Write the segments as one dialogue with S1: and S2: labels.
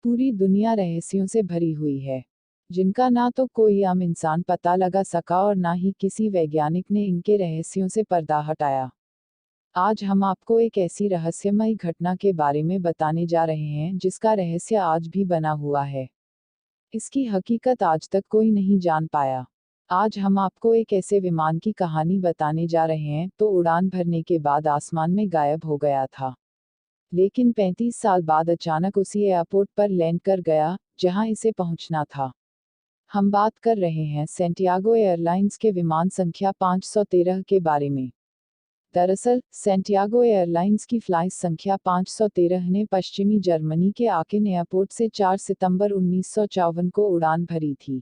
S1: पूरी दुनिया रहस्यों से भरी हुई है, जिनका ना तो कोई आम इंसान पता लगा सका और ना ही किसी वैज्ञानिक ने इनके रहस्यों से पर्दा हटाया। आज हम आपको एक ऐसी रहस्यमयी घटना के बारे में बताने जा रहे हैं जिसका रहस्य आज भी बना हुआ है। इसकी हकीकत आज तक कोई नहीं जान पाया। आज हम आपको एक ऐसे विमान की कहानी बताने जा रहे हैं तो उड़ान भरने के बाद आसमान में गायब हो गया था, लेकिन 35 साल बाद अचानक उसी एयरपोर्ट पर लैंड कर गया जहां इसे पहुंचना था। हम बात कर रहे हैं सैंटियागो एयरलाइंस के विमान संख्या 513 के बारे में। दरअसल सैंटियागो एयरलाइंस की फ्लाइट संख्या 513 ने पश्चिमी जर्मनी के आकिन एयरपोर्ट से 4 सितंबर 1954 को उड़ान भरी थी।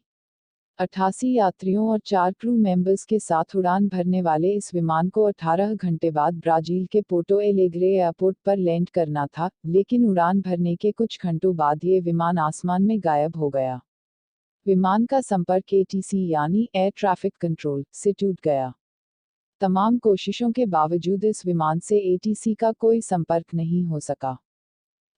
S1: 88 यात्रियों और 4 क्रू मेंबर्स के साथ उड़ान भरने वाले इस विमान को 18 घंटे बाद ब्राजील के पोर्टो एलेग्रे एयरपोर्ट पर लैंड करना था, लेकिन उड़ान भरने के कुछ घंटों बाद ये विमान आसमान में गायब हो गया। विमान का संपर्क एटीसी यानी एयर ट्रैफिक कंट्रोल से टूट गया। तमाम कोशिशों के बावजूद इस विमान से एटीसी का कोई संपर्क नहीं हो सका।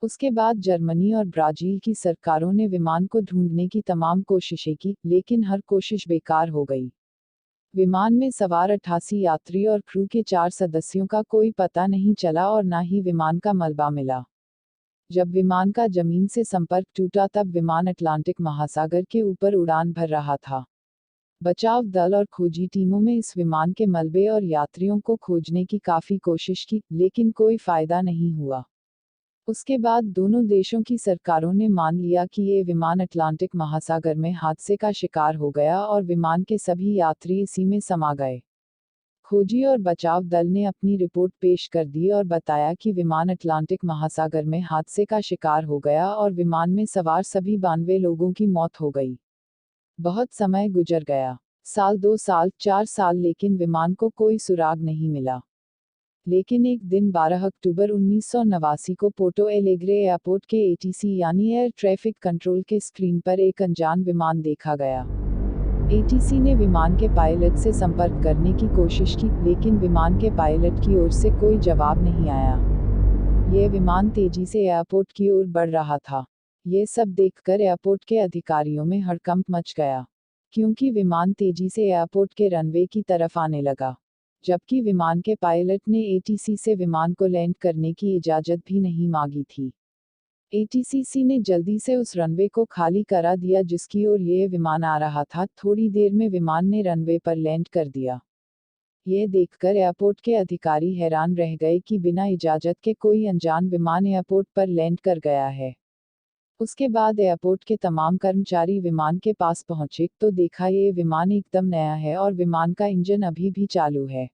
S1: उसके बाद जर्मनी और ब्राजील की सरकारों ने विमान को ढूंढने की तमाम कोशिशें की, लेकिन हर कोशिश बेकार हो गई। विमान में सवार 88 यात्री और क्रू के 4 सदस्यों का कोई पता नहीं चला और ना ही विमान का मलबा मिला। जब विमान का जमीन से संपर्क टूटा तब विमान अटलांटिक महासागर के ऊपर उड़ान भर रहा था। बचाव दल और खोजी टीमों में इस विमान के मलबे और यात्रियों को खोजने की काफी कोशिश की, लेकिन कोई फायदा नहीं हुआ। उसके बाद दोनों देशों की सरकारों ने मान लिया कि ये विमान अटलांटिक महासागर में हादसे का शिकार हो गया और विमान के सभी यात्री इसी में समा गए। खोजी और बचाव दल ने अपनी रिपोर्ट पेश कर दी और बताया कि विमान अटलांटिक महासागर में हादसे का शिकार हो गया और विमान में सवार सभी 92 लोगों की मौत हो गई। बहुत समय गुजर गया, साल 2 साल 4 साल, लेकिन विमान को कोई सुराग नहीं मिला। लेकिन एक दिन 12 अक्टूबर 1989 को पोर्टो एलेग्रे एयरपोर्ट के एटीसी यानी एयर ट्रैफिक कंट्रोल के स्क्रीन पर एक अनजान विमान देखा गया। एटीसी ने विमान के पायलट से संपर्क करने की कोशिश की, लेकिन विमान के पायलट की ओर से कोई जवाब नहीं आया। यह विमान तेजी से एयरपोर्ट की ओर बढ़ रहा था। ये सब देखकर एयरपोर्ट के अधिकारियों में हड़कंप मच गया, क्योंकि विमान तेजी से एयरपोर्ट के रनवे की तरफ आने लगा, जबकि विमान के पायलट ने एटीसी से विमान को लैंड करने की इजाजत भी नहीं मांगी थी। एटीसी ने जल्दी से उस रनवे को खाली करा दिया जिसकी ओर यह विमान आ रहा था। थोड़ी देर में विमान ने रनवे पर लैंड कर दिया। यह देखकर एयरपोर्ट के अधिकारी हैरान रह गए कि बिना इजाजत के कोई अनजान विमान एयरपोर्ट पर लैंड कर गया है। उसके बाद एयरपोर्ट के तमाम कर्मचारी विमान के पास पहुंचे तो देखा ये विमान एकदम नया है और विमान का इंजन अभी भी चालू है।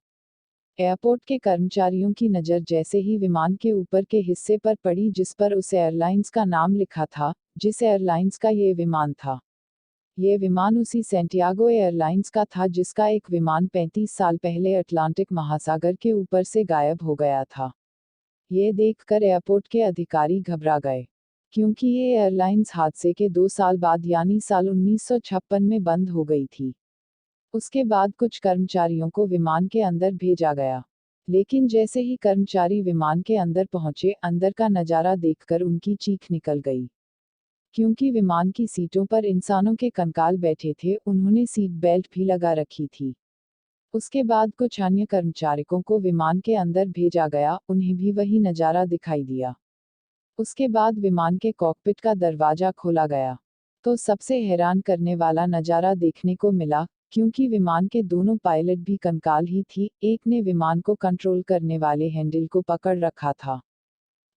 S1: एयरपोर्ट के कर्मचारियों की नज़र जैसे ही विमान के ऊपर के हिस्से पर पड़ी जिस पर उस एयरलाइंस का नाम लिखा था, जिस एयरलाइंस का ये विमान था, ये विमान उसी सैंटियागो एयरलाइंस का था जिसका एक विमान 35 साल पहले अटलांटिक महासागर के ऊपर से गायब हो गया था। ये देखकर एयरपोर्ट के अधिकारी घबरा गए, क्योंकि ये एयरलाइंस हादसे के 2 साल बाद यानी साल 1956 में बंद हो गई थी। उसके बाद कुछ कर्मचारियों को विमान के अंदर भेजा गया, लेकिन जैसे ही कर्मचारी विमान के अंदर पहुंचे, अंदर का नज़ारा देखकर उनकी चीख निकल गई। क्योंकि विमान की सीटों पर इंसानों के कंकाल बैठे थे, उन्होंने सीट बेल्ट भी लगा रखी थी। उसके बाद कुछ अन्य कर्मचारियों को विमान के अंदर भेजा गया, उन्हें भी वही नज़ारा दिखाई दिया। उसके बाद विमान के कॉकपिट का दरवाजा खोला गया, तो सबसे हैरान करने वाला नज़ारा देखने को मिला, क्योंकि विमान के दोनों पायलट भी कंकाल ही थी। एक ने विमान को कंट्रोल करने वाले हैंडल को पकड़ रखा था।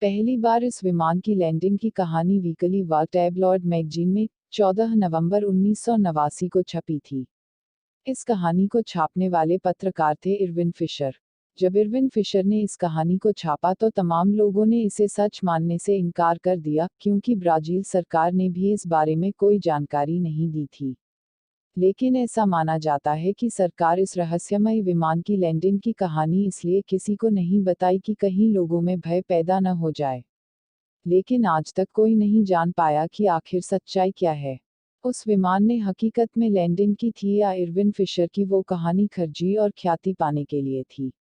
S1: पहली बार इस विमान की लैंडिंग की कहानी वीकली वर्ल्ड टैबलॉइड मैगजीन में 14 नवंबर 1989 को छपी थी। इस कहानी को छापने वाले पत्रकार थे इरविन फिशर। जब इरविन फिशर ने इस कहानी को छापा तो तमाम लोगों ने इसे सच मानने से इनकार कर दिया, क्योंकि ब्राजील सरकार ने भी इस बारे में कोई जानकारी नहीं दी थी। लेकिन ऐसा माना जाता है कि सरकार इस रहस्यमय विमान की लैंडिंग की कहानी इसलिए किसी को नहीं बताई कि कहीं लोगों में भय पैदा न हो जाए। लेकिन आज तक कोई नहीं जान पाया कि आखिर सच्चाई क्या है। उस विमान ने हकीकत में लैंडिंग की थी या इरविन फिशर की वो कहानी खर्जी और ख्याति पाने के लिए थी।